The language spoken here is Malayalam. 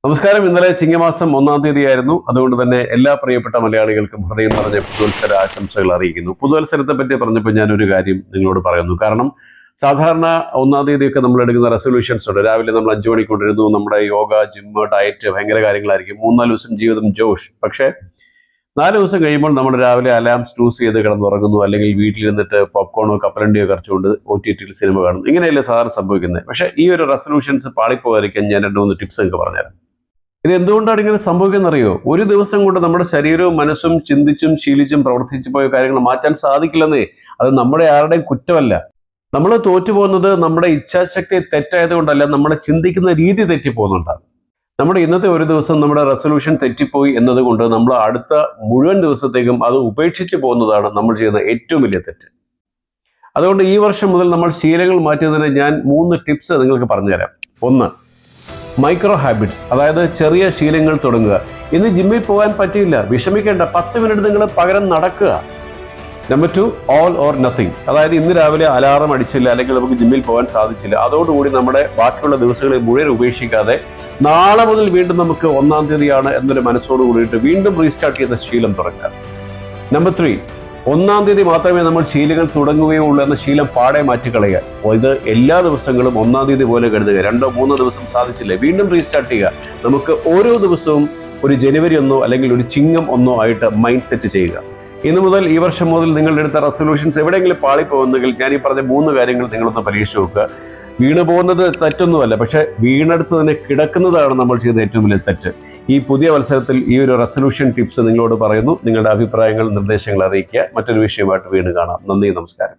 നമസ്കാരം. ഇന്നലെ ചിങ്ങമാസം 1-ാം തീയതിയായിരുന്നു. അതുകൊണ്ട് തന്നെ എല്ലാ പ്രിയപ്പെട്ട മലയാളികൾക്കും ഹൃദയം നിറഞ്ഞ പുതുവത്സര ആശംസകൾ അറിയിക്കുന്നു. പുതുവത്സരത്തെ പറ്റി പറഞ്ഞപ്പോൾ ഞാനൊരു കാര്യം നിങ്ങളോട് പറയുന്നു. കാരണം സാധാരണ 1-ാം തീയതിയൊക്കെ നമ്മൾ എടുക്കുന്ന റെസൊല്യൂഷൻസ് ഉണ്ട്. രാവിലെ നമ്മൾ 5 മണിക്ക് കൊണ്ടിരുന്നു. നമ്മുടെ യോഗ, ജിമ്മ്, ഡയറ്റ് ഭയങ്കര കാര്യങ്ങളായിരിക്കും. 3-4 ദിവസം ജീവിതം ജോഷ്. പക്ഷേ 4 ദിവസം കഴിയുമ്പോൾ നമ്മൾ രാവിലെ അലാം സ്നൂസ് ചെയ്ത് കിടന്നുറങ്ങുന്നു, അല്ലെങ്കിൽ വീട്ടിലിരുന്നിട്ട് പോപ്കോണോ കപ്പലണ്ടിയോ കറച്ചുകൊണ്ട് OTT സിനിമ കാണുന്നു. ഇങ്ങനെയല്ലേ സാധാരണ സംഭവിക്കുന്നത്. പക്ഷേ ഈ ഒരു റെസൊല്യൂഷൻസ് പാളിപ്പോകാതിരിക്കാൻ ഞാൻ 2-3 ടിപ്സ് നിങ്ങൾക്ക് പറഞ്ഞുതരാം. ഇത് എന്തുകൊണ്ടാണ് ഇങ്ങനെ സംഭവിക്കുന്നറിയോ? ഒരു ദിവസം കൊണ്ട് നമ്മുടെ ശരീരവും മനസ്സും ചിന്തിച്ചും ശീലിച്ചും പ്രവർത്തിച്ചു പോയ കാര്യങ്ങൾ മാറ്റാൻ സാധിക്കില്ലെന്നേ. അത് നമ്മുടെ ആരുടെയും കുറ്റമല്ല. നമ്മൾ തോറ്റുപോകുന്നത് നമ്മുടെ ഇച്ഛാശക്തി തെറ്റായത് കൊണ്ടല്ല, നമ്മുടെ ചിന്തിക്കുന്ന രീതി തെറ്റിപ്പോകുന്നുണ്ടാണ്. നമ്മുടെ ഇന്നത്തെ ഒരു ദിവസം നമ്മുടെ റെസൊല്യൂഷൻ തെറ്റിപ്പോയി എന്നതുകൊണ്ട് നമ്മൾ അടുത്ത മുഴുവൻ ദിവസത്തേക്കും അത് ഉപേക്ഷിച്ച് പോകുന്നതാണ് നമ്മൾ ചെയ്യുന്ന ഏറ്റവും വലിയ തെറ്റ്. അതുകൊണ്ട് ഈ വർഷം മുതൽ നമ്മൾ ശീലങ്ങൾ മാറ്റുന്നതിന് ഞാൻ 3 ടിപ്സ് നിങ്ങൾക്ക് പറഞ്ഞുതരാം. 1, മൈക്രോ ഹാബിറ്റ്സ്, അതായത് ചെറിയ ശീലങ്ങൾ തുടങ്ങുക. ഇന്ന് ജിമ്മിൽ പോകാൻ പറ്റിയില്ല, വിഷമിക്കേണ്ട, 10 മിനിറ്റ് നിങ്ങൾ പകരം നടക്കുക. നമ്പർ 2, ഓൾ ഓർ നത്തിങ്, അതായത് ഇന്ന് രാവിലെ അലാറം അടിച്ചില്ല, അല്ലെങ്കിൽ നമുക്ക് ജിമ്മിൽ പോകാൻ സാധിച്ചില്ല, അതോടുകൂടി നമ്മുടെ ബാക്കിയുള്ള ദിവസങ്ങളെ മുഴുവൻ ഉപേക്ഷിക്കാതെ നാളെ മുതൽ വീണ്ടും നമുക്ക് 1-ാം തീയതിയാണ് എന്നൊരു മനസ്സോട് കൂടിയിട്ട് വീണ്ടും റീസ്റ്റാർട്ട് ചെയ്യുന്ന ശീലം തുടങ്ങുക. നമ്പർ 3, 1-ാം തീയതി മാത്രമേ നമ്മൾ ശീലങ്ങൾ തുടങ്ങുകയുള്ളൂ എന്ന ശീലം പാടെ മാറ്റിക്കളയുക. ഇത് എല്ലാ ദിവസങ്ങളും 1-ാം തീയതി പോലെ കരുതുക. 2-3 ദിവസം സാധിച്ചില്ലേ, വീണ്ടും റീസ്റ്റാർട്ട് ചെയ്യുക. നമുക്ക് ഓരോ ദിവസവും ഒരു ജനുവരി 1 അല്ലെങ്കിൽ ഒരു ചിങ്ങം 1 ആയിട്ട് മൈൻഡ് സെറ്റ് ചെയ്യുക. ഇന്നു മുതൽ, ഈ വർഷം മുതൽ നിങ്ങളുടെ എടുത്ത റെസൊല്യൂഷൻസ് എവിടെയെങ്കിലും പാളിപ്പോകുന്നെങ്കിൽ ഞാൻ ഈ പറഞ്ഞ 3 കാര്യങ്ങൾ നിങ്ങളൊന്ന് പരീക്ഷിച്ച് നോക്കുക. വീണ് പോകുന്നത് തെറ്റൊന്നുമല്ല, പക്ഷെ വീണെടുത്ത് തന്നെ കിടക്കുന്നതാണ് നമ്മൾ ചെയ്ത ഏറ്റവും വലിയ തെറ്റ്. ഈ പുതിയ മത്സരത്തിൽ ഈ ഒരു റെസൊല്യൂഷൻ ടിപ്സ് നിങ്ങളോട് പറയുന്നു. നിങ്ങളുടെ അഭിപ്രായങ്ങൾ, നിർദ്ദേശങ്ങൾ അറിയിക്കുക. മറ്റൊരു വിഷയമായിട്ട് വീണ്ടും കാണാം. നന്ദി, നമസ്കാരം.